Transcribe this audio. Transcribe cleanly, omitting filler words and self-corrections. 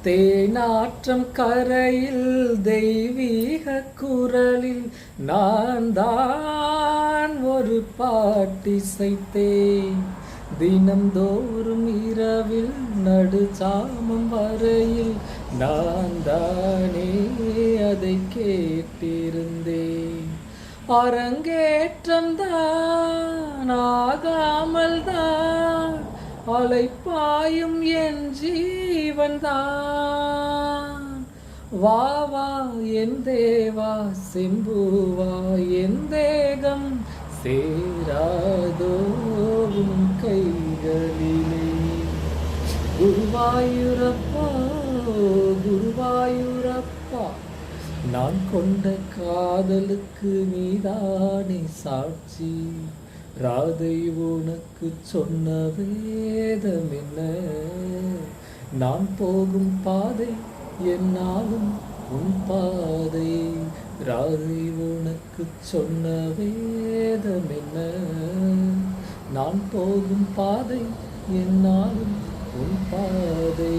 தேனாற்றம் கரையில் தெய்வீக குரலில் நான் தான் ஒரு பாட்டிசைத்தேன். தினம்தோறும் இரவில் நடுச்சாமம் வரையில் நான் தானே அதை கேட்டிருந்தேன். அரங்கேற்றம் தான் ஆகாமல் தான் அலைப்பாயும் என் ஜீவன்தான். வா வா என் தேவா செம்புவா என் தேகம் சேராதோ உன் கைகளிலே. குருவாயூரப்பா குருவாயூரப்பா, நான் கொண்ட காதலுக்கு நீதானே சாட்சி. ராதை உனக்கு சொன்ன வேதம் என்ன? நான் போகும் பாதை என்னாலும் உன் பாதை. ராதை உனக்கு சொன்ன வேதம் என்ன? நான் போகும் பாதை என்னாலும் உன் பாதை.